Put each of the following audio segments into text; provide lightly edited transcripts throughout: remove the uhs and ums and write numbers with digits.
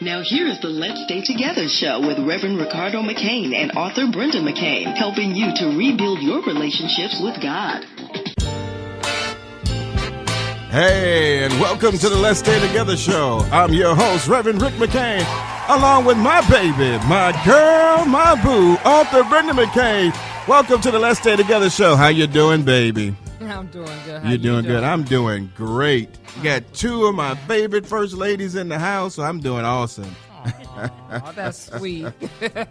Now here is the Let's Stay Together show with Reverend Ricardo McCain and author Brenda McCain, helping you to rebuild your relationships with God. Hey, and welcome to the Let's Stay Together show. I'm your host, Reverend Rick McCain, along with my baby, my girl, my boo, author Brenda McCain. Welcome to the Let's Stay Together show. How you doing, baby? I'm doing good. You're doing good. I'm doing great. You got two of my favorite first ladies in the house, so I'm doing awesome. Oh, that's sweet.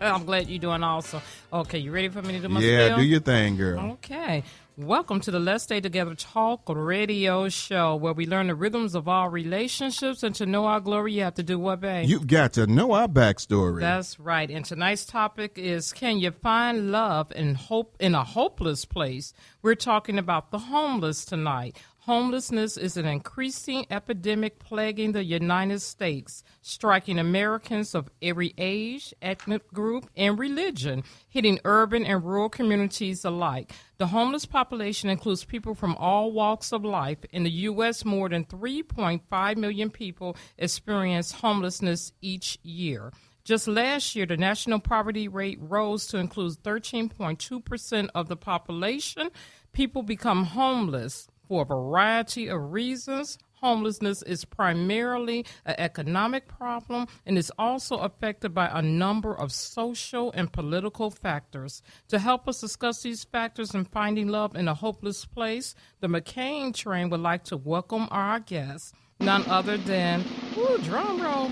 I'm glad you're doing awesome. Okay, you ready for me to do my Yeah, spiel? do your thing, girl. Okay. Welcome to the Let's Stay Together Talk Radio Show, where we learn the rhythms of our relationships, and to know our glory, you have to do what, babe? You've got to know our backstory. That's right. And tonight's topic is, can you find love and hope in a hopeless place? We're talking about the homeless tonight. Homelessness is an increasing epidemic plaguing the United States, striking Americans of every age, ethnic group, and religion, hitting urban and rural communities alike. The homeless population includes people from all walks of life. In the U.S., more than 3.5 million people experience homelessness each year. Just last year, the national poverty rate rose to include 13.2% of the population. People become homeless for a variety of reasons. Homelessness is primarily an economic problem and is also affected by a number of social and political factors. To help us discuss these factors in finding love in a hopeless place, the McCain train would like to welcome our guest, none other than, drum roll,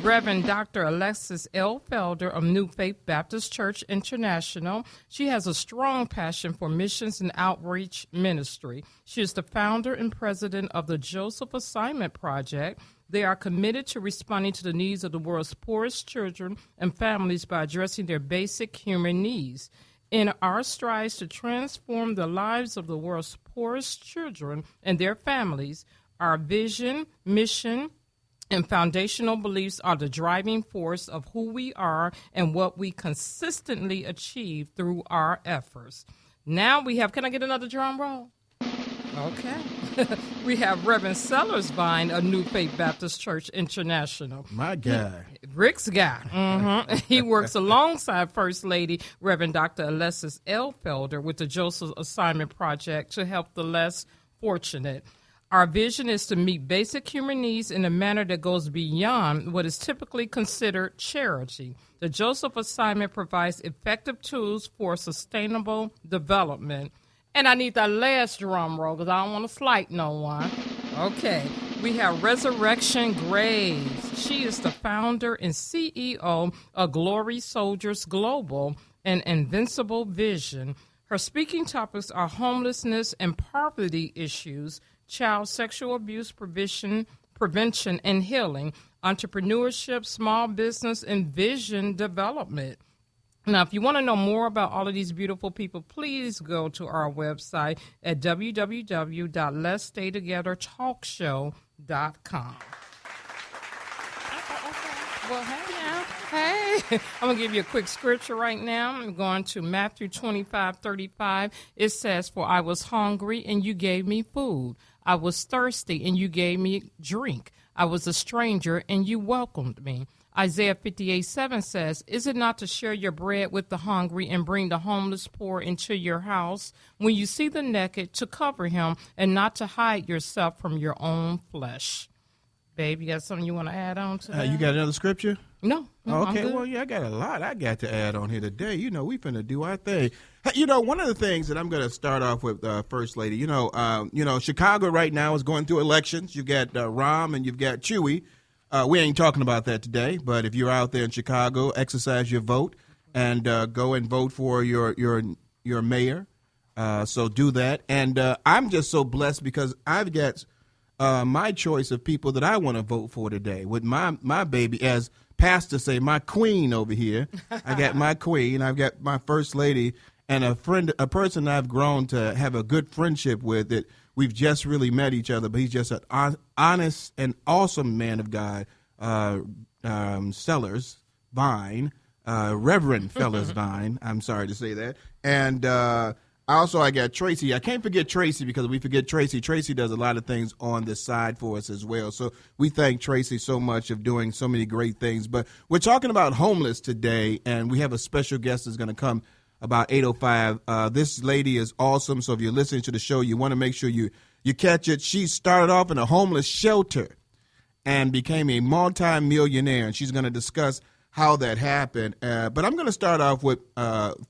Reverend Dr. Alexis L. Felder of New Faith Baptist Church International. She has a strong passion for missions and outreach ministry. She is the founder and president of the Joseph Assignment Project. They are committed to responding to the needs of the world's poorest children and families by addressing their basic human needs. In our strides to transform the lives of the world's poorest children and their families, our vision, mission, and foundational beliefs are the driving force of who we are and what we consistently achieve through our efforts. Now we have, can I get another drum roll? Okay. We have Reverend Sellers Vine of New Faith Baptist Church International. My guy. Rick's guy. Mm-hmm. He works alongside First Lady Reverend Dr. Alexis L. Felder with the Joseph Assignment Project to help the less fortunate. Our vision is to meet basic human needs in a manner that goes beyond what is typically considered charity. The Joseph Assignment provides effective tools for sustainable development. And I need that last drum roll because I don't want to slight no one. Okay. We have Resurrection Graves. She is the founder and CEO of Glory Soldiers Global and Invincible Vision. Her speaking topics are homelessness and poverty issues, child sexual abuse prevention and healing, entrepreneurship, small business, and vision development. Now, if you want to know more about all of these beautiful people, please go to our website at www.letsstaytogethertalkshow.com. Well, hey now. Hey. I'm going to give you a quick scripture right now. I'm going to Matthew 25:35. It says, "For I was hungry, and you gave me food. I was thirsty, and you gave me drink. I was a stranger, and you welcomed me." Isaiah 58:7 says, "Is it not to share your bread with the hungry and bring the homeless poor into your house? When you see the naked, to cover him, and not to hide yourself from your own flesh." Babe, you got something you want to add on to that? You got another scripture? No. Okay, well, yeah, I got a lot I got to add on here today. You know, we finna do our thing. Hey, you know, one of the things that I'm going to start off with, First Lady, Chicago right now is going through elections. You've got Rahm and you've got Chewy. We ain't talking about that today, but if you're out there in Chicago, exercise your vote and go and vote for your mayor. So do that. And I'm just so blessed because I've got my choice of people that I want to vote for today with my baby, as Pastor say, my queen over here. I got my queen. I've got my First Lady and a person I've grown to have a good friendship with. That we've just really met each other, but he's just an honest and awesome man of God. Sellers Vine, Reverend Fellas Vine. I'm sorry to say that. And I got Tracy. I can't forget Tracy because we forget Tracy. Tracy does a lot of things on the side for us as well. So we thank Tracy so much of doing so many great things. But we're talking about homeless today, and we have a special guest that's going to come about 8:05. This lady is awesome. So if you're listening to the show, you want to make sure you catch it. She started off in a homeless shelter and became a multi-millionaire, and she's going to discuss how that happened. But I'm going to start off with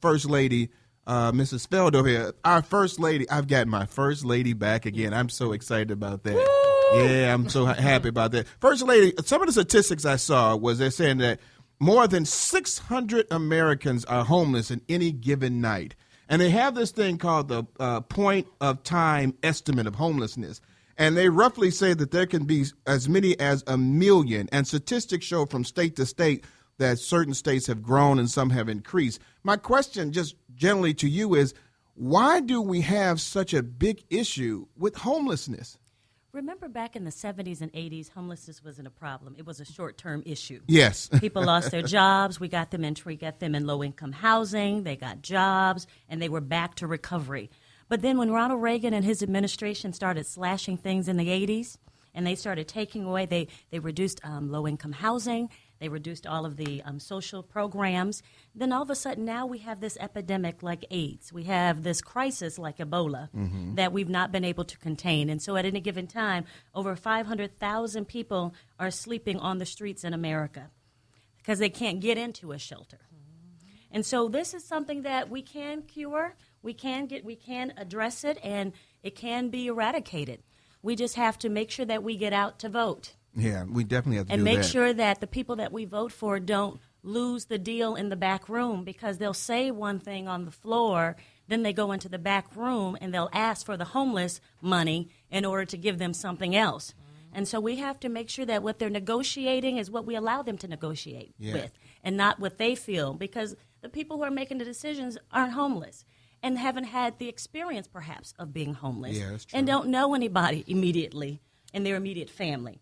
First Lady Mrs. Felder here. Our First Lady. I've got my First Lady back again. I'm so excited about that. Woo! Yeah, I'm so happy about that. First Lady, some of the statistics I saw was they're saying that more than 600 Americans are homeless in any given night. And they have this thing called the point of time estimate of homelessness. And they roughly say that there can be as many as 1 million. And statistics show from state to state that certain states have grown and some have increased. My question just generally to you is, why do we have such a big issue with homelessness? Remember back in the 70s and 80s, homelessness wasn't a problem. It was a short-term issue. Yes. People lost their jobs. We got them in low-income housing. They got jobs, and they were back to recovery. But then when Ronald Reagan and his administration started slashing things in the 80s, and they started taking away, they reduced low-income housing, they reduced all of the social programs. Then all of a sudden now we have this epidemic like AIDS. We have this crisis like Ebola that we've not been able to contain. And so at any given time, over 500,000 people are sleeping on the streets in America because they can't get into a shelter. And so this is something that we can cure, we can address it, and it can be eradicated. We just have to make sure that we get out to vote. Yeah, we definitely have to and do that. make sure that the people that we vote for don't lose the deal in the back room, because they'll say one thing on the floor, then they go into the back room and they'll ask for the homeless money in order to give them something else. And so we have to make sure that what they're negotiating is what we allow them to negotiate with, and not what they feel, because the people who are making the decisions aren't homeless and haven't had the experience, perhaps, of being homeless, and don't know anybody immediately in their immediate family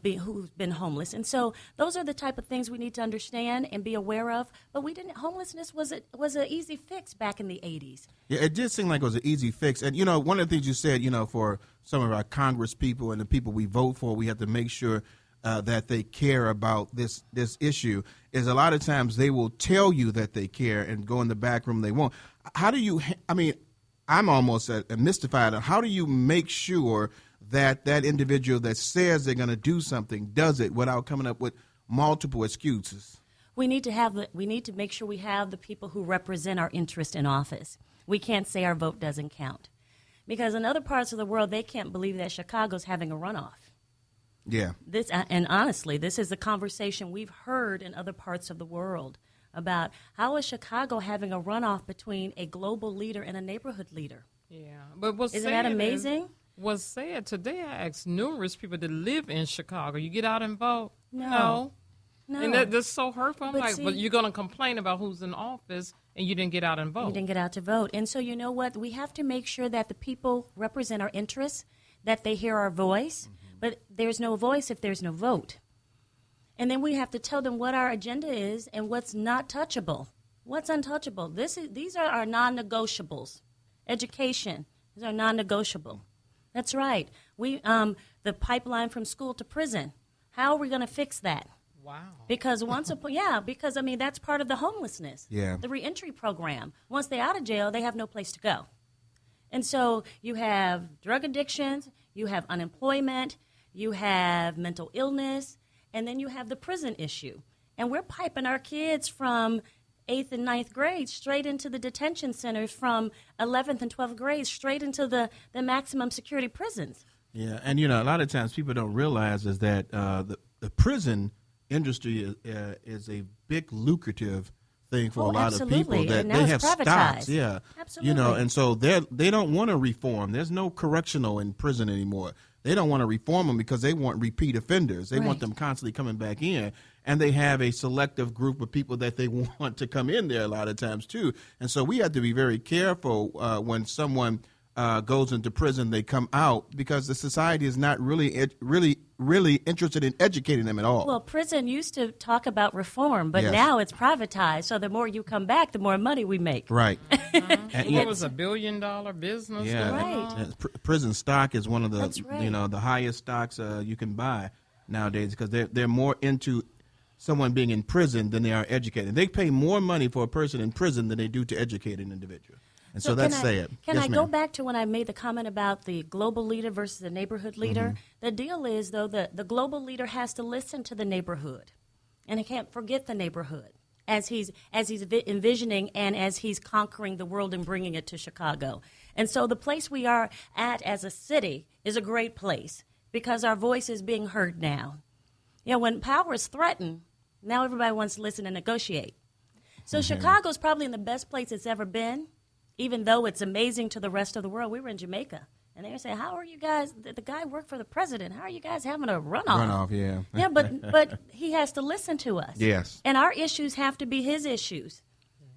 who's been homeless. And so those are the type of things we need to understand and be aware of. But homelessness was an easy fix back in the 80s. Yeah, it did seem like it was an easy fix. And, one of the things you said, for some of our Congress people and the people we vote for, we have to make sure that they care about this issue, is a lot of times they will tell you that they care and go in the back room they won't. How do you, I'm almost mystified. How do you make sure that individual that says they're going to do something does it without coming up with multiple excuses? We need to make sure we have the people who represent our interest in office. We can't say our vote doesn't count, because in other parts of the world they can't believe that Chicago's having a runoff. Yeah. And honestly, this is a conversation we've heard in other parts of the world about how is Chicago having a runoff between a global leader and a neighborhood leader. Yeah, but isn't that amazing? Was said today, I asked numerous people that live in Chicago, you get out and vote? No. And that's so hurtful. But you're going to complain about who's in office and you didn't get out and vote. You didn't get out to vote. And so you know what? We have to make sure that the people represent our interests, that they hear our voice. But there's no voice if there's no vote. And then we have to tell them what our agenda is and what's not touchable. What's untouchable? These are our non-negotiables. Education is our non-negotiable. That's right. The pipeline from school to prison. How are we going to fix that? Wow. Because that's part of the homelessness. Yeah. The reentry program. Once they're out of jail, they have no place to go. And so you have drug addictions, you have unemployment, you have mental illness, and then you have the prison issue. And we're piping our kids from 8th and 9th grade straight into the detention centers, from 11th and 12th grade straight into the maximum security prisons. Yeah, and a lot of times people don't realize is that the prison industry is a big lucrative thing for a lot of people, that they have stocks. Yeah, absolutely. And so they don't want to reform. There's no correctional in prison anymore. They don't want to reform them because they want repeat offenders. They want them constantly coming back in, and they have a selective group of people that they want to come in there a lot of times too. And so we have to be very careful when someone goes into prison, they come out because the society is not really interested in educating them at all. Well, prison used to talk about reform, but Yes. now it's privatized. So the more you come back, the more money we make. Right. What was $1 billion business? Yeah. going Right. on? Prison stock is one of the That's right. the highest stocks you can buy nowadays because they're more into someone being in prison than they are educated. They pay more money for a person in prison than they do to educate an individual. And so that's sad. Can Yes, I go ma'am. back to when I made the comment about the global leader versus the neighborhood leader? The deal is, though, the global leader has to listen to the neighborhood, and he can't forget the neighborhood as he's envisioning and as he's conquering the world and bringing it to Chicago. And so the place we are at as a city is a great place because our voice is being heard now. You know, when power is threatened, now everybody wants to listen and negotiate. So Chicago's probably in the best place it's ever been. Even though it's amazing to the rest of the world. We were in Jamaica, and they were saying, how are you guys, the guy worked for the president, how are you guys having a runoff? Runoff, yeah. Yeah, but he has to listen to us. Yes. And our issues have to be his issues.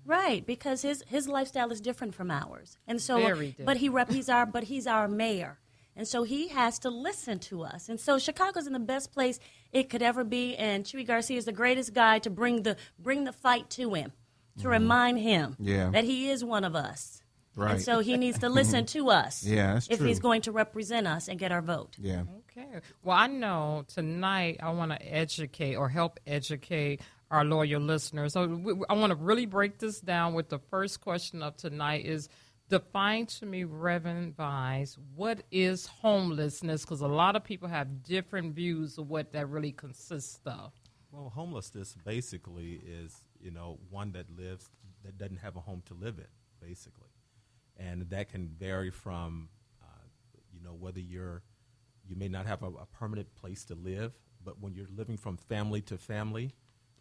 Right, because his lifestyle is different from ours. And so, Very different. he's our mayor. And so he has to listen to us. And so Chicago's in the best place it could ever be, and Chuy Garcia is the greatest guy to bring the fight to him. To remind him that he is one of us. Right. And so he needs to listen to us Yeah, that's if true. he's going to represent us and get our vote. Yeah. Okay. Well, I know tonight I want to educate or help educate our loyal listeners. So I want to really break this down with the first question of tonight is define to me, Reverend Vines, what is homelessness? Because a lot of people have different views of what that really consists of. Well, homelessness basically is, one that doesn't have a home to live in, basically. And that can vary from, whether you may not have a permanent place to live, but when you're living from family to family,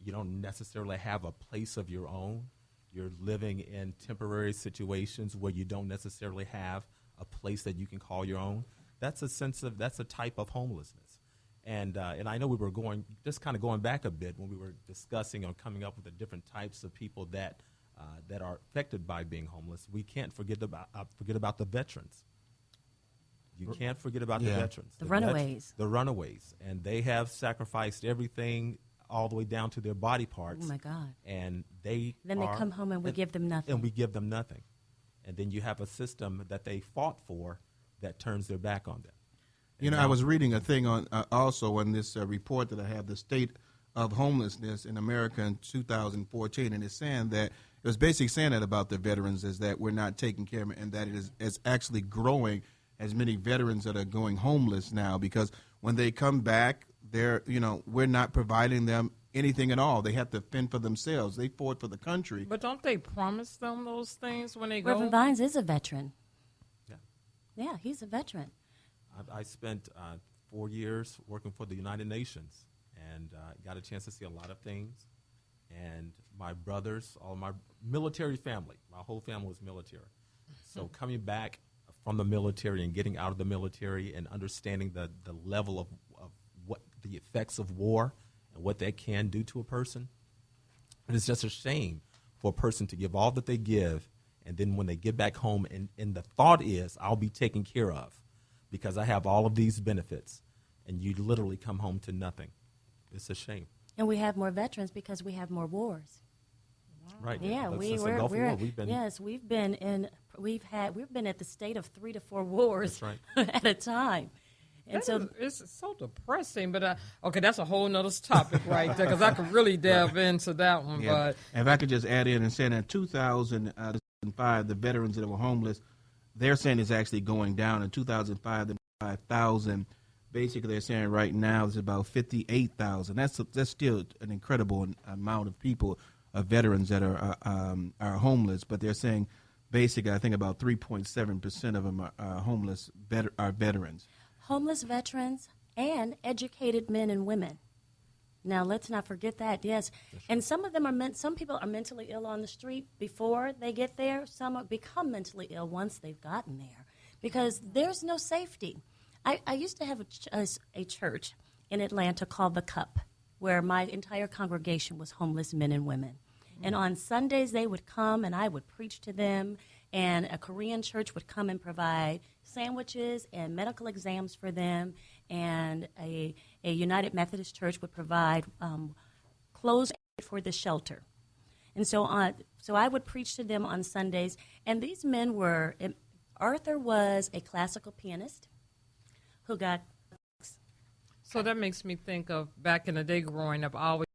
you don't necessarily have a place of your own. You're living in temporary situations where you don't necessarily have a place that you can call your own. That's a type of homelessness. And I know we were going back a bit when we were discussing or coming up with the different types of people that are affected by being homeless. We can't forget about the veterans. You can't forget about the veterans. The runaways. The runaways. And they have sacrificed everything all the way down to their body parts. Oh, my God. And Then they come home and we give them nothing. And we give them nothing. And then you have a system that they fought for that turns their back on them. I was reading a thing on also on this report that I have, the state of homelessness in America in 2014, and it's saying that it was basically saying that about the veterans is that we're not taking care of them, and that it is actually growing as many veterans that are going homeless now because when they come back, we're not providing them anything at all. They have to fend for themselves. They fought for the country. But don't they promise them those things when they go? Reverend Vines is a veteran. Yeah. Yeah, he's a veteran. I spent 4 years working for the United Nations and got a chance to see a lot of things. And my brothers, all my military family, my whole family was military. So coming back from the military and getting out of the military and understanding the level of what the effects of war and what that can do to a person, it is just a shame for a person to give all that they give, and then when they get back home and the thought is, I'll be taken care of because I have all of these benefits, and you literally come home to nothing. It's a shame. And we have more veterans because we have more wars. Right. Yeah, Since the Gulf War, we've been we've been at the state of 3 to 4 wars That's right. at a time. And so It's so depressing, but okay, that's a whole nother topic right there because I could really delve into that one. Yeah. But If I could just add in and say that in 2005, the veterans that were homeless, they're saying it's actually going down. In 2005, the 5,000. Basically, they're saying right now it's about 58,000. That's still an incredible amount of people, veterans that are homeless. But they're saying basically, I think about 3.7% of them are homeless. Are veterans. homeless veterans and educated men and women. Now, let's not forget that, yes. And some of them some people are mentally ill on the street before they get there. Some become mentally ill once they've gotten there because there's no safety. I used to have a church in Atlanta called The Cup, where my entire congregation was homeless men and women. And on Sundays, they would come, and I would preach to them, and a Korean church would come and provide sandwiches and medical exams for them, and a United Methodist Church would provide clothes for the shelter. And so I would preach to them on Sundays, and these men were, Arthur was a classical pianist who got. So that makes me think of back in the day growing up, I always